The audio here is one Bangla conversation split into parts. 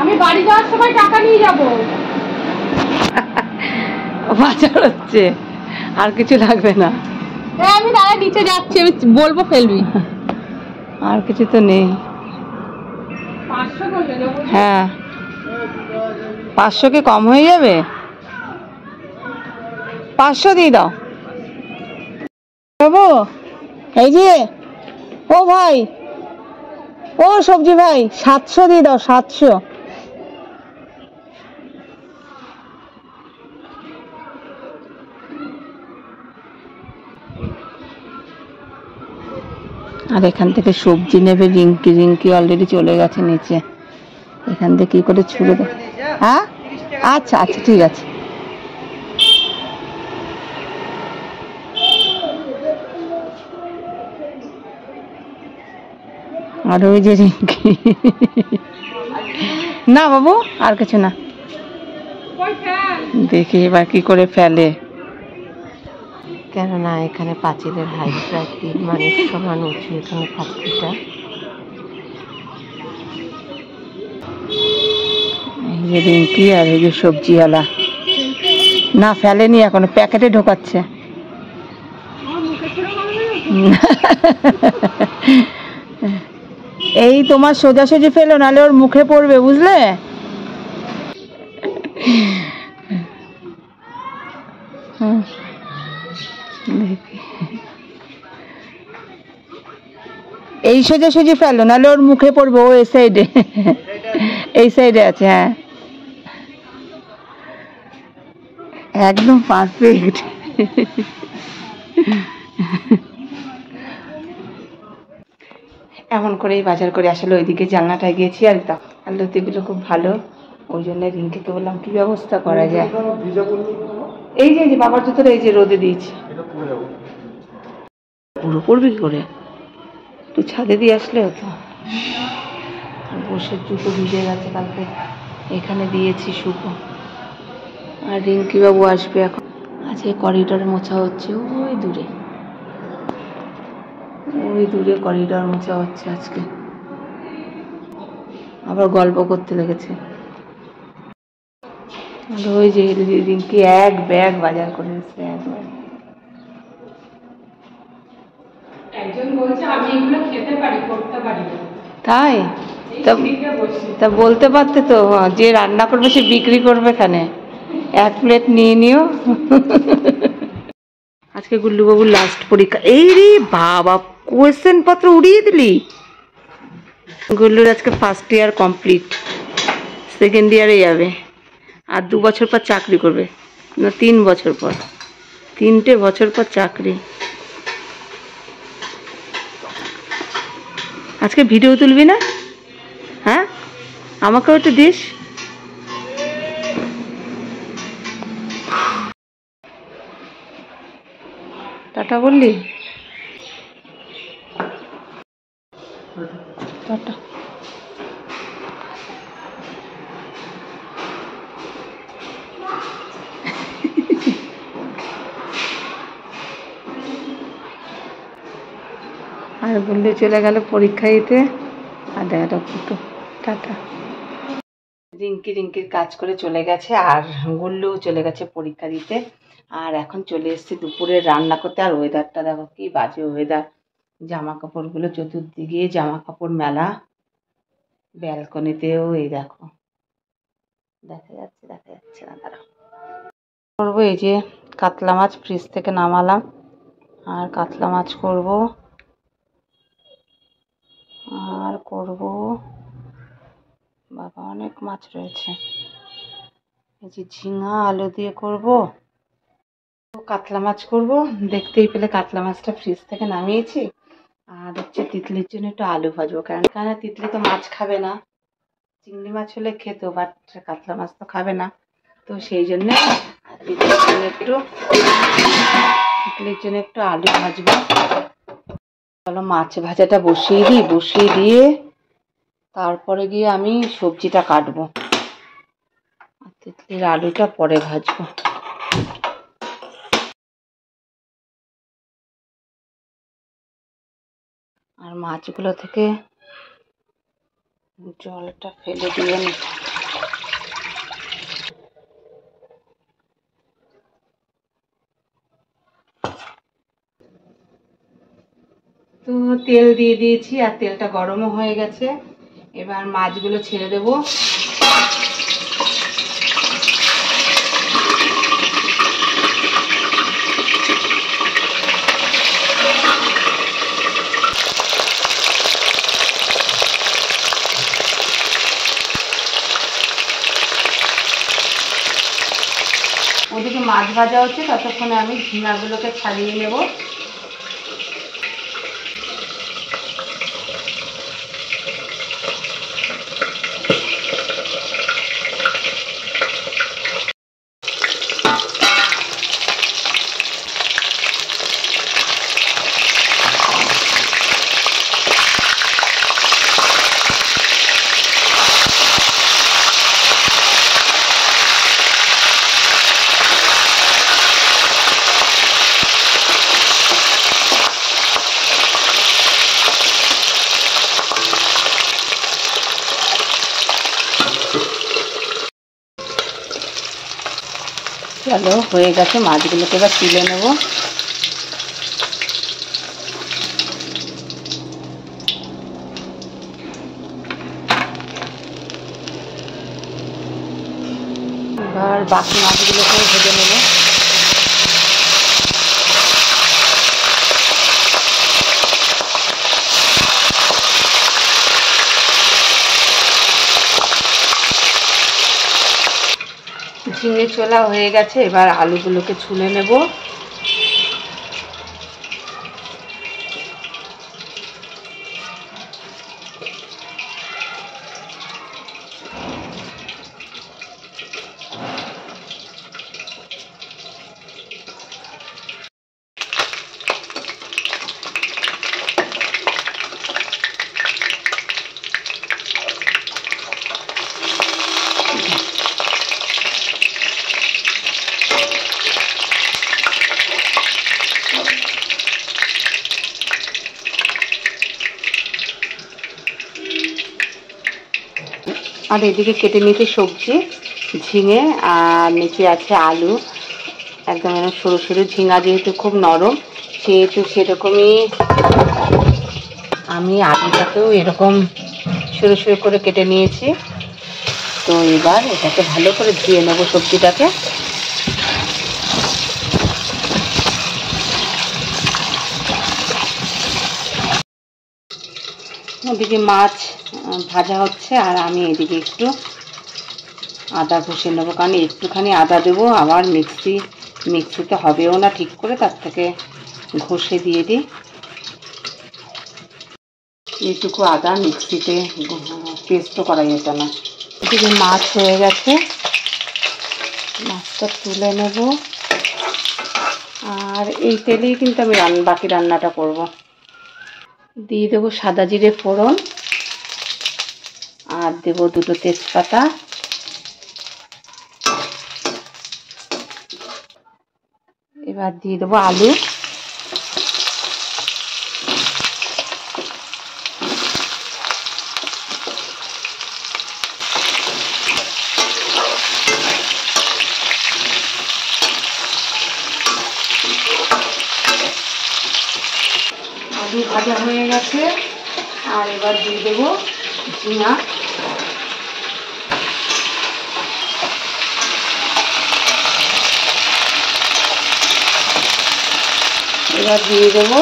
আমি বাড়ি যাওয়ার সময় টাকা নিয়ে যাব। বাজার হচ্ছে, আর কিছু লাগবে না। হ্যাঁ আমি দাঁড়া নিচে যাচ্ছি, আমি বলবো ফেলবি। আর কিছু তো নেই। 500 বলবে না? হ্যাঁ 500 কি কম হয়ে যাবে? 500 দিয়ে দাও বাবু। এই যে ও ভাই, ও সবজি ভাই, 700 দিয়ে দাও, 700। আর এখান থেকে সবজি নেবে রিঙ্কি। রিঙ্কি অলরেডি চলে গেছে নিচে। এখান থেকে কি করে ছুড়ে দেয়? হ্যাঁ আচ্ছা আচ্ছা ঠিক আছে। আর ওই যে রিঙ্কি। না বাবু আর কিছু না। দেখি এবার কি করে ফেলে। কেননা এখানে পাঁচিলের হাইট প্রায় 3 মানের সমান উঁচু এখানে পাঁচিলটা। এই যে রিঙ্কি আর এই যে সবজিওয়ালা। না ফেলেনি, এখনো প্যাকেটে ঢোকাচ্ছে। এই তোমার সোজাসুজি ফেলো, নাহলে ওর মুখে পড়বে, বুঝলে? এই সোজাসুজি ফেলো, নাহলে ওর মুখে পড়বে। ও এই সাইডে, এই সাইডে আছে। হ্যাঁ একদম পারফেক্ট। এমন করেই বাজার করে আসলে ওইদিকে জানলাটায় গিয়েছি, আর লতিগুলো খুব ভালো, ওই জন্য রিঙ্কিকে বললাম কি ব্যবস্থা করা যায়। এই যে বাবার জুতোটা এই যে রোদে দিয়েছি। পুরো পড়বে কি করে? একটু ছাদে দিয়ে আসলে হতো। বসে জুতো ভিজে গেছে, কালকে এখানে দিয়েছি শুকো। আর রিঙ্কি বাবু আসবে এখন। আজকে করিডোর মোছা হচ্ছে, ওই দূরে, ওই দূরে করিডোর মোছা হচ্ছে আজকে। আবার গল্প করতে লেগেছে। আর ওই যে রিঙ্কি এক ব্যাগ বাজার করে এসেছে, এক ব্যাগ। একজন বলছে আমি এগুলো খেতে পারি, করতে পারি। তাই? তা বলতে পারতে তো, যে রান্না করবে সে বিক্রি করবে এখানে। 1 প্লেট নিয়ে নিও। আজকে গুল্লুবাবুর লাস্ট পরীক্ষা। এই রে বাবা, কোয়েশ্চেন পত্র উড়িয়ে দিলি। গুল্লুর আজকে ফার্স্ট ইয়ার কমপ্লিট, সেকেন্ড ইয়ারে যাবে। আর 2 বছর পর চাকরি করবে, না 3 বছর পর, 3টে বছর পর চাকরি। আজকে ভিডিও তুলবি না? হ্যাঁ আমাকেও একটু দিস। টাটা বললি? টাটা। আর গুল্লু চলে গেল পরীক্ষা দিতে। আর দেখা ফুটো। টাটা। রিঙ্কির কাজ করে চলে গেছে, আর গুল্লু চলে গেছে পরীক্ষা দিতে। আর এখন চলে এসেছি দুপুরে রান্না করতে। আর ওয়েদারটা দেখো কি বাজে ওয়েদার। জামা কাপড়গুলো চতুর্দিকে জামা কাপড় মেলা। ব্যালকনিতেও এই দেখো, দেখা যাচ্ছে না, দাঁড়াও করবো। এই যে কাতলা মাছ ফ্রিজ থেকে নামালাম, আর কাতলা মাছ করব। আর করব বাবা অনেক মাছ রয়েছে। এই যে ঝিঙা আলু দিয়ে করব, কাতলা মাছ করব। দেখতেই পেলে কাতলা মাছটা ফ্রিজ থেকে নামিয়েছি। আর হচ্ছে তিতলির জন্য একটু আলু ভাজবো, কারণ তিতলি তো মাছ খাবে না। চিংড়ি মাছ হলে খেতো, বাট কাতলা মাছ তো খাবে না। তো সেই জন্যে তিতলির জন্য একটু আলু ভাজবো। চলো মাছ ভাজাটা বসিয়ে দিই, বসিয়ে দিয়ে তারপরে গিয়ে আমি সবজিটা কাটবো, আর তিতলির আলুটা পরে ভাজবো। আর মাছগুলো থেকে জলটা ফেলে দিয়ে নিই। তো তেল দিয়ে দিয়েছি আর তেলটা গরমও হয়ে গেছে। এবার মাছগুলো ছেড়ে দেবো। ওদিকে মাছ ভাজা হচ্ছে, ততক্ষণে আমি ঝিঙাগুলোকে ছাড়িয়ে নেব। চলো, হয়ে গেছে, মাছগুলোকে এবার তুলে নেব। এবার বাকি মাছগুলোকে ভেজে নেব। ঝিঙে ছোলা হয়ে গেছে, এবার আলুগুলোকে ছুলে নেব। আর এদিকে কেটে নিতে সবজি, ঝিঙে, আর নিচে আছে আলু। একদম এরকম সরু সরু, ঝিঙা যেহেতু খুব নরম, সেহেতু সেরকমই আমি আলুটাকেও এরকম সরু সরু করে কেটে নিয়েছি। তো এবার এটাকে ভালো করে ধুয়ে নেবো সবজিটাকে। ওদিকে মাছ ভাজা হচ্ছে আর আমি এদিকে একটু আদা ঘষে নেবো, কারণ একটুখানি আদা দেবো, আবার মিক্সিতে হবেও না ঠিক করে, তার থেকে ঘষে দিয়ে দিই। এইটুকু আদা মিক্সিতে পেস্টও করা যেত না। এদিকে মাছ হয়ে গেছে, মাছটা তুলে নেব। আর এই তেলেই কিন্তু আমি বাকি রান্নাটা করব। দিয়ে দেবো সাদা জিরে ফোড়ন, আর দেবো 2টো তেজপাতা। এবার দিয়ে দেবো আলু। আলু ভাজা হয়ে গেছে, আর এবার দিয়ে দেবো ঝিঙা। এবার দিয়ে দেবো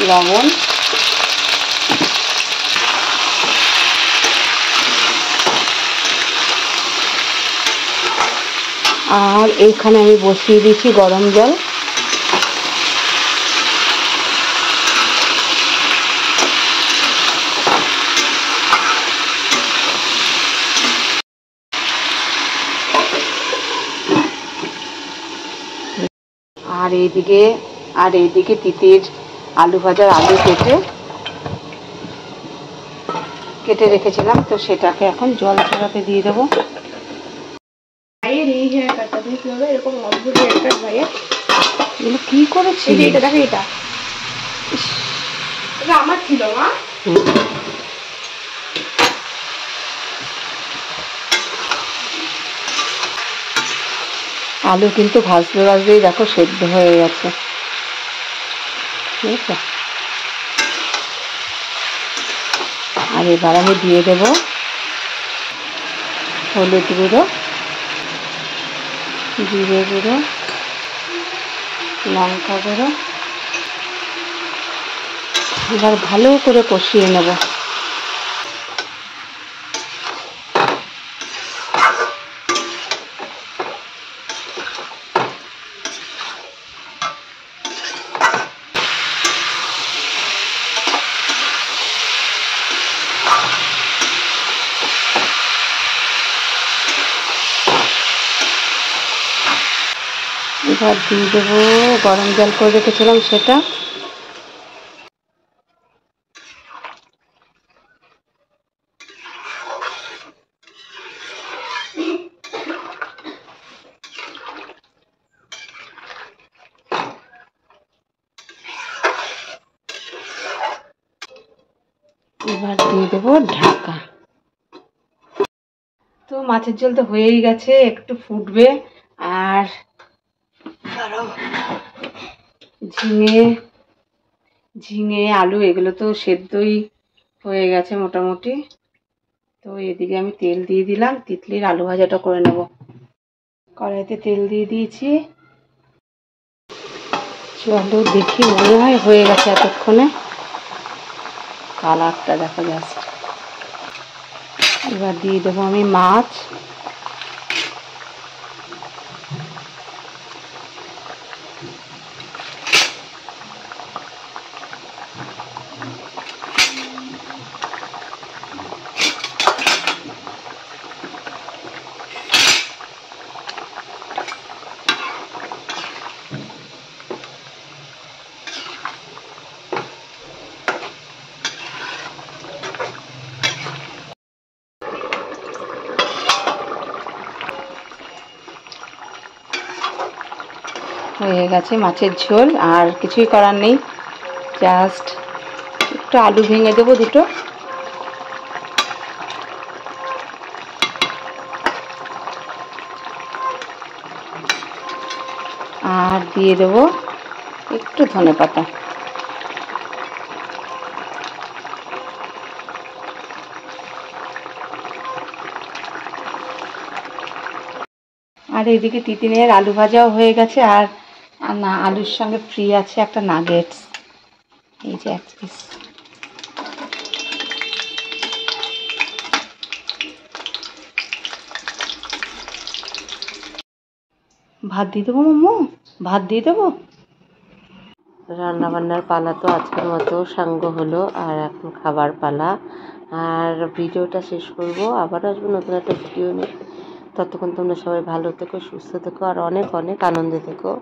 লবণ। আর এইখানে আমি বসিয়ে দিচ্ছি গরম জল। আর এইদিকে তিতির আলু ভাজার আলু কেটে রেখেছিলাম, তো সেটাকে এখন জল ছড়াতে দিয়ে দেবো। এগুলো কি করেছি? এটা আমার ছিল মা। আলু কিন্তু ভাজতেই দেখো সেদ্ধ হয়ে গেছে। ঠিক আছে। আর এবার আমি দিয়ে দেব হলুদ গুঁড়ো, জিরে গুঁড়ো, লঙ্কা গুঁড়ো। এবার ভালো করে কষিয়ে নেব। এবার দিয়ে দেবো গরম জল করে রেখেছিলাম সেটা। এবার দিয়ে দেবো ঢাকা। তো মাছের ঝোল তো হয়েই গেছে, একটু ফুটবে। আর ঝিঙে ঝিঙে আলু এগুলো তো সেদ্ধই হয়ে গেছে মোটামুটি। তো এদিকে আমি তেল দিয়ে দিলাম, তিতলির আলু ভাজাটা করে নেব। কড়াইতে তেল দিয়ে দিয়েছি। চলো দেখি, মনে হয় হয়ে গেছে এতক্ষণে। কালারটা দেখা যাচ্ছে। এবার দিয়ে দেবো আমি মাছ। হয়ে গেছে মাছের ঝোল, আর কিছুই করার নেই। জাস্ট একটু আলু ভেঙে দেবো দুটো। আর দিয়ে দেবো একটু ধনেপাতা। আর এদিকে তিতিনের আলু ভাজাও হয়ে গেছে। আর না, আলুর সঙ্গে ফ্রি আছে একটা নাগেটস, এই যে 1 পিস। ভাত দিয়ে দেবো মাম্মু, ভাত দিয়ে দেবো। রান্নাবান্নার পালা তো আজকের মতো সাঙ্গ হলো, আর এখন খাবার পালা। আর ভিডিওটা শেষ করব, আবার আসবো নতুন একটা ভিডিও নিয়ে। ততক্ষণ তোমরা সবাই ভালো থেকো, সুস্থ থেকো, আর অনেক অনেক আনন্দে থেকো।